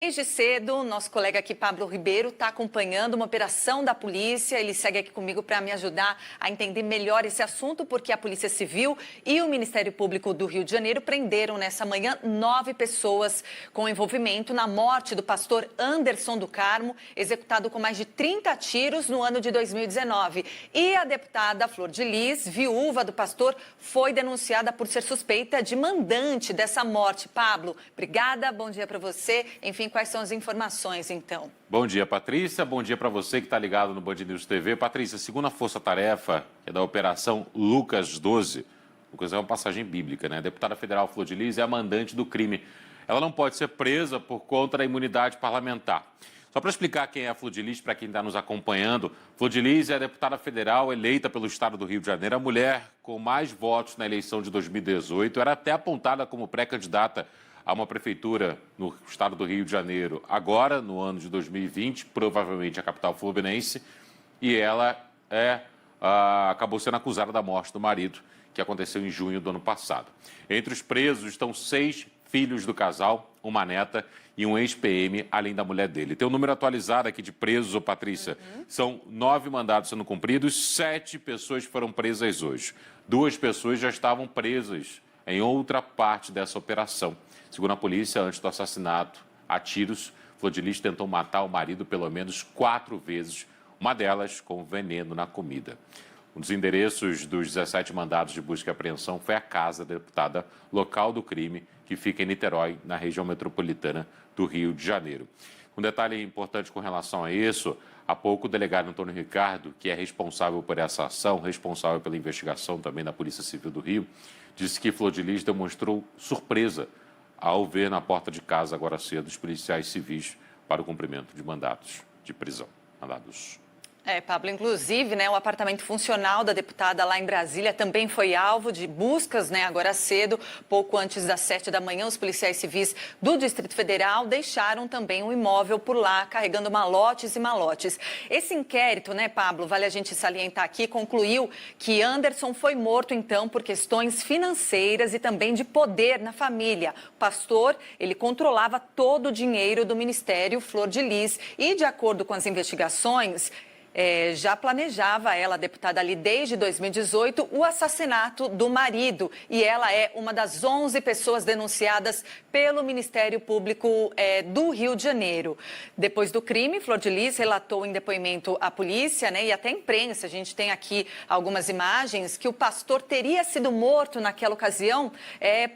Desde cedo, nosso colega aqui, Pablo Ribeiro, está acompanhando uma operação da polícia. Ele segue aqui comigo para me ajudar a entender melhor esse assunto, porque a Polícia Civil e o Ministério Público do Rio de Janeiro prenderam nessa manhã 9 pessoas com envolvimento na morte do pastor Anderson do Carmo, executado com mais de 30 tiros no ano de 2019. E a deputada Flor de Lis, viúva do pastor, foi denunciada por ser suspeita de mandante dessa morte. Pablo, obrigada, bom dia para você. Enfim, quais são as informações, então? Bom dia, Patrícia. Bom dia para você que está ligado no Band News TV. Patrícia, segundo a Força Tarefa, que é da Operação Lucas 12, Lucas é uma passagem bíblica, né? A deputada federal Flor de Lis é a mandante do crime. Ela não pode ser presa por conta da imunidade parlamentar. Só para explicar quem é a Flor de Lis, para quem está nos acompanhando, Flor de Lis é a deputada federal eleita pelo estado do Rio de Janeiro, a mulher com mais votos na eleição de 2018, era até apontada como pré-candidata a uma prefeitura no estado do Rio de Janeiro, agora, no ano de 2020, provavelmente a capital fluminense, e ela acabou sendo acusada da morte do marido, que aconteceu em junho do ano passado. Entre os presos estão 6 filhos do casal, uma neta e um ex-PM, além da mulher dele. Tem um número atualizado aqui de presos, ô Patrícia. São 9 mandados sendo cumpridos, 7 pessoas foram presas hoje. 2 pessoas já estavam presas em outra parte dessa operação. Segundo a polícia, antes do assassinato a tiros, Flor de Lis tentou matar o marido pelo menos 4 vezes, uma delas com veneno na comida. Um dos endereços dos 17 mandados de busca e apreensão foi a casa da deputada local do crime, que fica em Niterói, na região metropolitana do Rio de Janeiro. Um detalhe importante com relação a isso, há pouco o delegado Antônio Ricardo, que é responsável por essa ação, responsável pela investigação também da Polícia Civil do Rio, disse que Flor de Lis demonstrou surpresa ao ver na porta de casa agora cedo os policiais civis para o cumprimento de mandados de prisão. Pablo, inclusive, o apartamento funcional da deputada lá em Brasília também foi alvo de buscas, agora cedo, pouco antes das 7 da manhã, os policiais civis do Distrito Federal deixaram também um imóvel por lá, carregando malotes e malotes. Esse inquérito, Pablo, vale a gente salientar aqui, concluiu que Anderson foi morto, então, por questões financeiras e também de poder na família. O pastor, ele controlava todo o dinheiro do Ministério Flor de Lis e, de acordo com as investigações, já planejava ela, a deputada ali, desde 2018, o assassinato do marido. E ela é uma das 11 pessoas denunciadas pelo Ministério Público do Rio de Janeiro. Depois do crime, Flor de Lis relatou em depoimento à polícia, e até à imprensa, a gente tem aqui algumas imagens, que o pastor teria sido morto naquela ocasião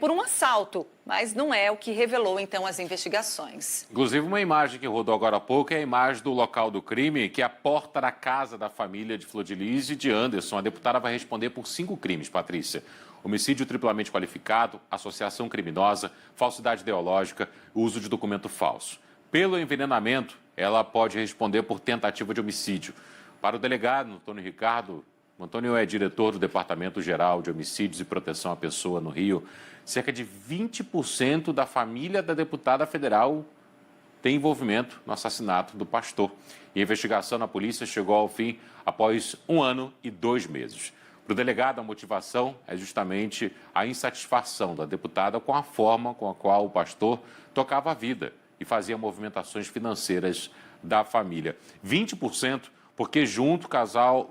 por um assalto. Mas não é o que revelou, então, as investigações. Inclusive, uma imagem que rodou agora há pouco é a imagem do local do crime, que é a porta da casa da família de Flor de Lis e de Anderson. A deputada vai responder por 5 crimes, Patrícia. Homicídio triplamente qualificado, associação criminosa, falsidade ideológica, uso de documento falso. Pelo envenenamento, ela pode responder por tentativa de homicídio. Para o delegado, Antônio Ricardo, o Antônio é diretor do Departamento Geral de Homicídios e Proteção à Pessoa no Rio. Cerca de 20% da família da deputada federal tem envolvimento no assassinato do pastor. E a investigação na polícia chegou ao fim após 1 ano e 2 meses. Para o delegado, a motivação é justamente a insatisfação da deputada com a forma com a qual o pastor tocava a vida e fazia movimentações financeiras da família. 20% porque junto o casal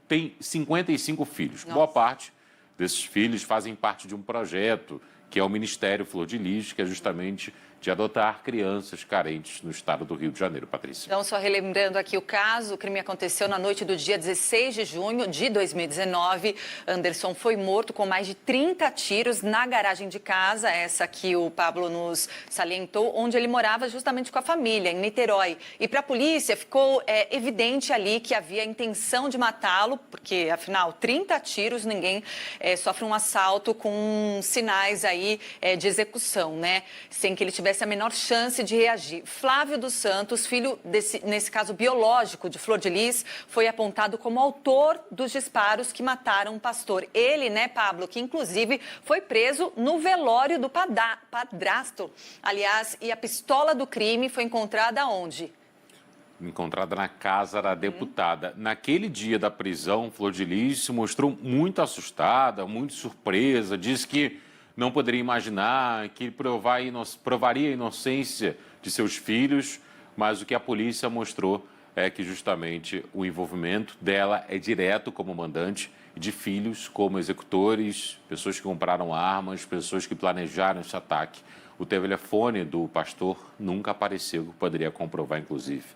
tem 55 filhos. Nossa. Boa parte desses filhos fazem parte de um projeto que é o Ministério Flor de Lis, que é justamente de adotar crianças carentes no estado do Rio de Janeiro, Patrícia. Então, só relembrando aqui o caso, o crime aconteceu na noite do dia 16 de junho de 2019. Anderson foi morto com mais de 30 tiros na garagem de casa, essa que o Pablo nos salientou, onde ele morava justamente com a família, em Niterói. E para a polícia ficou evidente ali que havia a intenção de matá-lo, porque, afinal, 30 tiros, ninguém sofre um assalto com sinais aí de execução, sem que ele tivesse a menor chance de reagir. Flávio dos Santos, filho nesse caso biológico de Flor de Lis, foi apontado como autor dos disparos que mataram o pastor. Ele, Pablo, que inclusive foi preso no velório do padrasto. Aliás, e a pistola do crime foi encontrada onde? Encontrada na casa da deputada. Naquele dia da prisão, Flor de Lis se mostrou muito assustada, muito surpresa, disse que não poderia imaginar que ele provaria a inocência de seus filhos, mas o que a polícia mostrou é que justamente o envolvimento dela é direto como mandante e de filhos como executores, pessoas que compraram armas, pessoas que planejaram esse ataque. O telefone do pastor nunca apareceu, que poderia comprovar, inclusive,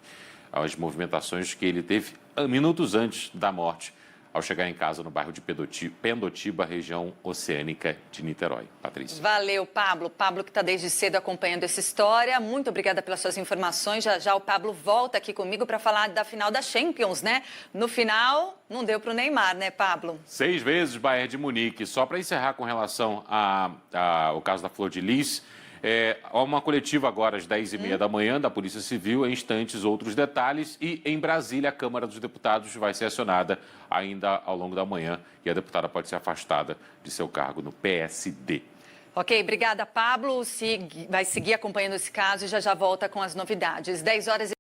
as movimentações que ele teve minutos antes da morte, ao chegar em casa no bairro de Pendotiba, região oceânica de Niterói. Patrícia. Valeu, Pablo. Pablo que está desde cedo acompanhando essa história. Muito obrigada pelas suas informações. Já já o Pablo volta aqui comigo para falar da final da Champions, né? No final, não deu para o Neymar, né, Pablo? 6 vezes Bayern de Munique. Só para encerrar com relação ao caso da Flor de Lis, há uma coletiva agora às 10h30 da manhã da Polícia Civil, em instantes outros detalhes, e em Brasília a Câmara dos Deputados vai ser acionada ainda ao longo da manhã e a deputada pode ser afastada de seu cargo no PSD. Ok, obrigada, Pablo. Vai seguir acompanhando esse caso e já já volta com as novidades. 10 horas